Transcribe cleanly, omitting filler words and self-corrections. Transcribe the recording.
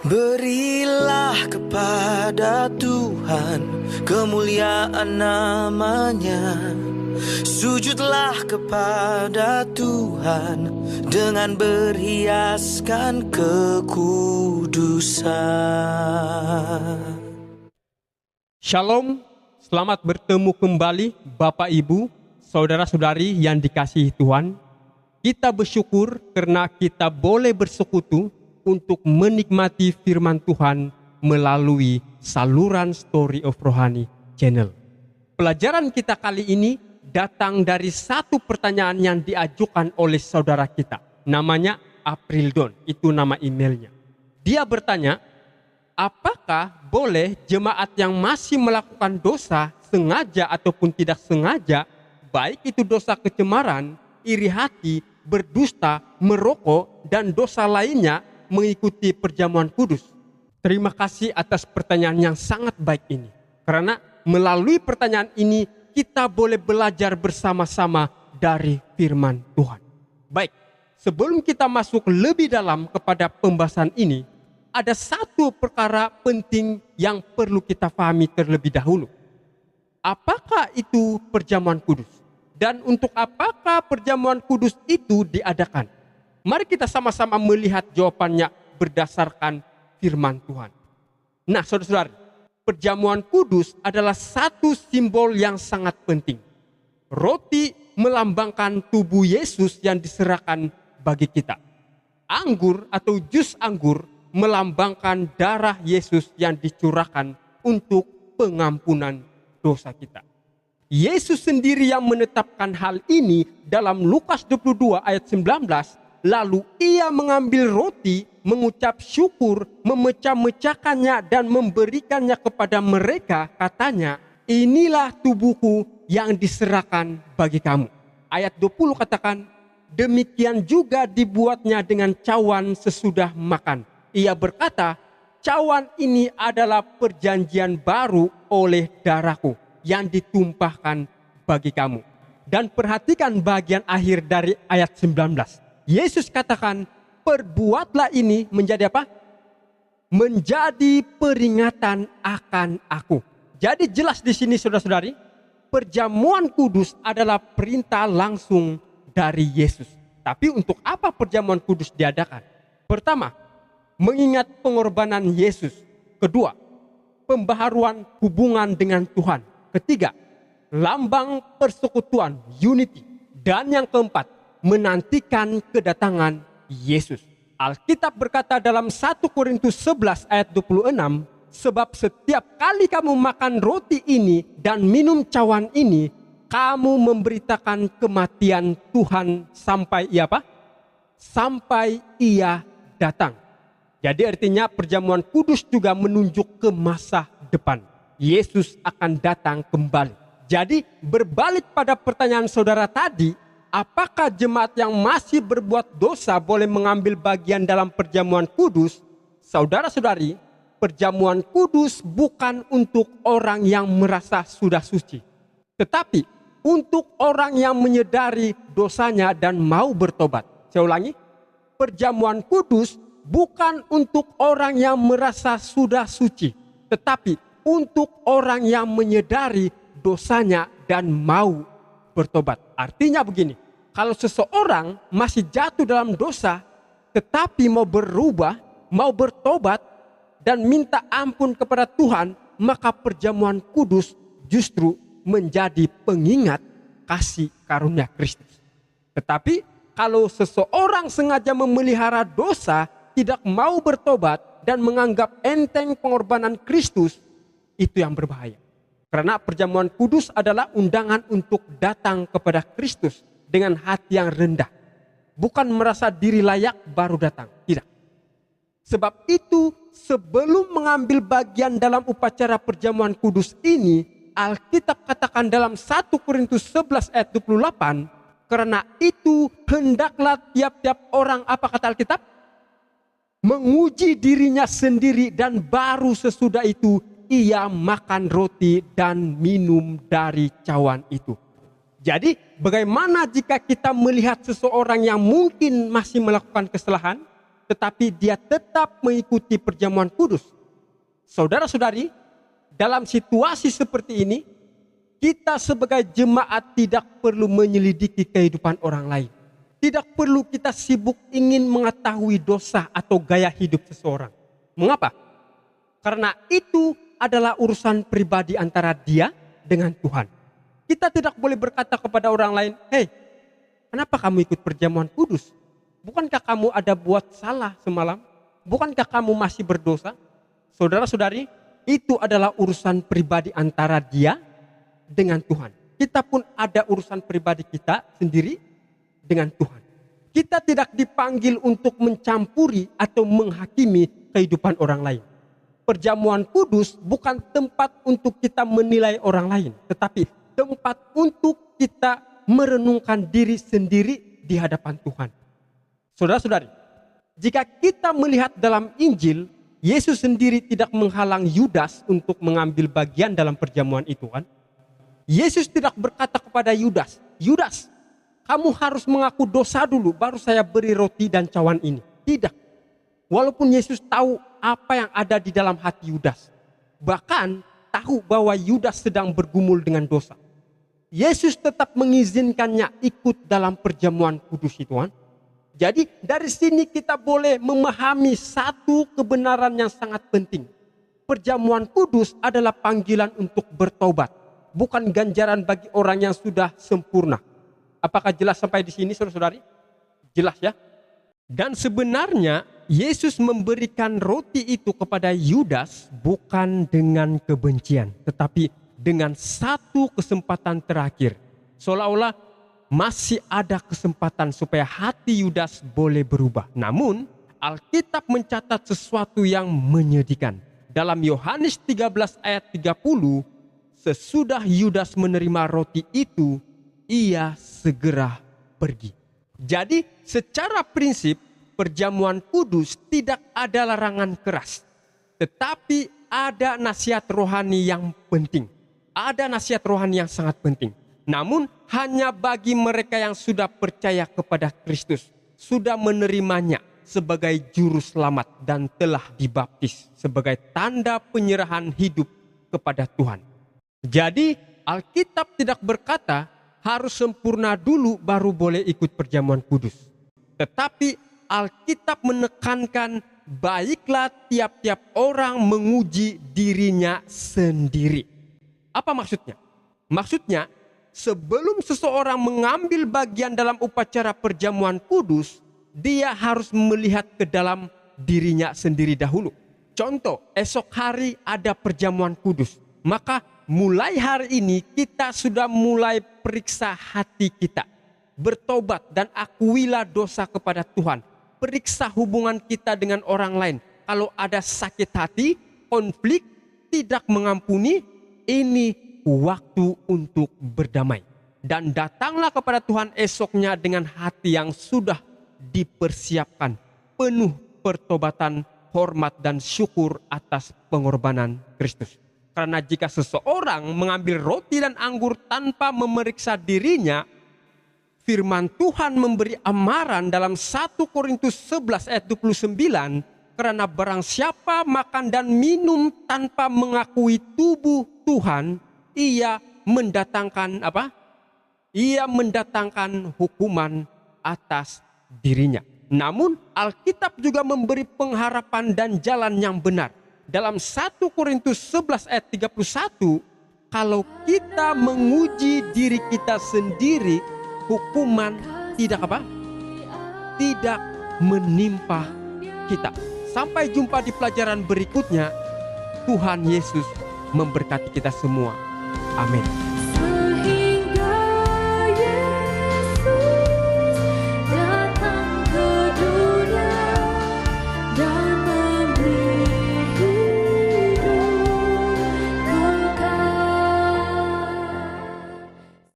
Berilah kepada Tuhan kemuliaan namanya. Sujudlah kepada Tuhan dengan berhiaskan kekudusan. Shalom, selamat bertemu kembali Bapak Ibu, Saudara-saudari yang dikasihi Tuhan. Kita bersyukur karena kita boleh bersekutu untuk menikmati firman Tuhan melalui saluran Story of Rohani Channel. Pelajaran kita kali ini datang dari satu pertanyaan yang diajukan oleh saudara kita. Namanya April Don, itu nama emailnya. Dia bertanya, apakah boleh jemaat yang masih melakukan dosa sengaja ataupun tidak sengaja, baik itu dosa kecemaran, iri hati, berdusta, merokok, dan dosa lainnya, mengikuti perjamuan kudus? Terima kasih atas pertanyaan yang sangat baik ini. Karena melalui pertanyaan ini, kita boleh belajar bersama-sama dari firman Tuhan. Baik, sebelum kita masuk lebih dalam kepada pembahasan ini, ada satu perkara penting yang perlu kita pahami terlebih dahulu. Apakah itu perjamuan kudus? Dan untuk apakah perjamuan kudus itu diadakan? Mari kita sama-sama melihat jawabannya berdasarkan firman Tuhan. Nah, saudara-saudari, perjamuan kudus adalah satu simbol yang sangat penting. Roti melambangkan tubuh Yesus yang diserahkan bagi kita. Anggur atau jus anggur melambangkan darah Yesus yang dicurahkan untuk pengampunan dosa kita. Yesus sendiri yang menetapkan hal ini dalam Lukas 22 ayat 19. Lalu ia mengambil roti, mengucap syukur, memecah-mecahkannya dan memberikannya kepada mereka. Katanya, inilah tubuhku yang diserahkan bagi kamu. Ayat 20 katakan, demikian juga dibuatnya dengan cawan sesudah makan. Ia berkata, cawan ini adalah perjanjian baru oleh darahku yang ditumpahkan bagi kamu. Dan perhatikan bagian akhir dari ayat 19. Yesus katakan, perbuatlah ini menjadi apa? Menjadi peringatan akan aku. Jadi jelas di sini saudara-saudari, perjamuan kudus adalah perintah langsung dari Yesus. Tapi untuk apa perjamuan kudus diadakan? Pertama, mengingat pengorbanan Yesus. Kedua, pembaharuan hubungan dengan Tuhan. Ketiga, lambang persekutuan, unity. Dan yang keempat, menantikan kedatangan Yesus. Alkitab berkata dalam 1 Korintus 11 ayat 26, sebab setiap kali kamu makan roti ini dan minum cawan ini, kamu memberitakan kematian Tuhan sampai ia apa? Sampai ia datang. Jadi artinya perjamuan kudus juga menunjuk ke masa depan. Yesus akan datang kembali. Jadi berbalik pada pertanyaan saudara tadi, apakah jemaat yang masih berbuat dosa boleh mengambil bagian dalam perjamuan kudus? Saudara-saudari, perjamuan kudus bukan untuk orang yang merasa sudah suci. Tetapi untuk orang yang menyadari dosanya dan mau bertobat. Saya ulangi, perjamuan kudus bukan untuk orang yang merasa sudah suci. Tetapi untuk orang yang menyadari dosanya dan mau bertobat. Artinya begini, kalau seseorang masih jatuh dalam dosa, tetapi mau berubah, mau bertobat, dan minta ampun kepada Tuhan, maka perjamuan kudus justru menjadi pengingat kasih karunia Kristus. Tetapi kalau seseorang sengaja memelihara dosa, tidak mau bertobat, dan menganggap enteng pengorbanan Kristus, itu yang berbahaya. Karena perjamuan kudus adalah undangan untuk datang kepada Kristus dengan hati yang rendah. Bukan merasa diri layak baru datang. Tidak. Sebab itu sebelum mengambil bagian dalam upacara perjamuan kudus ini, Alkitab katakan dalam 1 Korintus 11 ayat 28, karena itu hendaklah tiap-tiap orang, apa kata Alkitab? Menguji dirinya sendiri dan baru sesudah itu ia makan roti dan minum dari cawan itu. Jadi bagaimana jika kita melihat seseorang yang mungkin masih melakukan kesalahan, tetapi dia tetap mengikuti perjamuan kudus. Saudara-saudari, dalam situasi seperti ini, kita sebagai jemaat tidak perlu menyelidiki kehidupan orang lain. Tidak perlu kita sibuk ingin mengetahui dosa atau gaya hidup seseorang. Mengapa? Karena itu adalah urusan pribadi antara dia dengan Tuhan. Kita tidak boleh berkata kepada orang lain, "Hei, kenapa kamu ikut perjamuan kudus? Bukankah kamu ada buat salah semalam? Bukankah kamu masih berdosa?" Saudara-saudari, itu adalah urusan pribadi antara dia dengan Tuhan. Kita pun ada urusan pribadi kita sendiri dengan Tuhan. Kita tidak dipanggil untuk mencampuri atau menghakimi kehidupan orang lain. Perjamuan kudus bukan tempat untuk kita menilai orang lain, tetapi tempat untuk kita merenungkan diri sendiri di hadapan Tuhan. Saudara-saudari, jika kita melihat dalam Injil, Yesus sendiri tidak menghalang Yudas untuk mengambil bagian dalam perjamuan itu kan. Yesus tidak berkata kepada Yudas, "Yudas, kamu harus mengaku dosa dulu, baru saya beri roti dan cawan ini." Tidak. Walaupun Yesus tahu apa yang ada di dalam hati Yudas, bahkan tahu bahwa Yudas sedang bergumul dengan dosa, Yesus tetap mengizinkannya ikut dalam perjamuan kudus itu kan. Jadi dari sini kita boleh memahami satu kebenaran yang sangat penting. Perjamuan kudus adalah panggilan untuk bertobat, bukan ganjaran bagi orang yang sudah sempurna. Apakah jelas sampai di sini, saudara-saudari? Jelas ya? Dan sebenarnya Yesus memberikan roti itu kepada Yudas bukan dengan kebencian, tetapi dengan satu kesempatan terakhir. Seolah-olah masih ada kesempatan supaya hati Yudas boleh berubah. Namun Alkitab mencatat sesuatu yang menyedihkan. Dalam Yohanes 13 ayat 30, sesudah Yudas menerima roti itu, ia segera pergi. Jadi secara prinsip perjamuan kudus tidak ada larangan keras, tetapi ada nasihat rohani yang penting. Ada nasihat rohani yang sangat penting. Namun hanya bagi mereka yang sudah percaya kepada Kristus, sudah menerimanya sebagai juru selamat dan telah dibaptis sebagai tanda penyerahan hidup kepada Tuhan. Jadi Alkitab tidak berkata harus sempurna dulu baru boleh ikut perjamuan kudus. Tetapi Alkitab menekankan baiklah tiap-tiap orang menguji dirinya sendiri. Apa maksudnya? Maksudnya sebelum seseorang mengambil bagian dalam upacara perjamuan kudus, dia harus melihat ke dalam dirinya sendiri dahulu. Contoh, esok hari ada perjamuan kudus. Maka mulai hari ini kita sudah mulai periksa hati kita. Bertobat dan akuilah dosa kepada Tuhan. Periksa hubungan kita dengan orang lain. Kalau ada sakit hati, konflik, tidak mengampuni, ini waktu untuk berdamai. Dan datanglah kepada Tuhan esoknya dengan hati yang sudah dipersiapkan, penuh pertobatan, hormat dan syukur atas pengorbanan Kristus. Karena jika seseorang mengambil roti dan anggur tanpa memeriksa dirinya, firman Tuhan memberi amaran dalam 1 Korintus 11 ayat 29, karena barang siapa makan dan minum tanpa mengakui tubuh Tuhan, ia mendatangkan apa? Ia mendatangkan hukuman atas dirinya. Namun Alkitab juga memberi pengharapan dan jalan yang benar. Dalam 1 Korintus 11 ayat 31, kalau kita menguji diri kita sendiri, hukuman tidak apa? Tidak menimpa kita. Sampai jumpa di pelajaran berikutnya. Tuhan Yesus memberkati kita semua. Amin.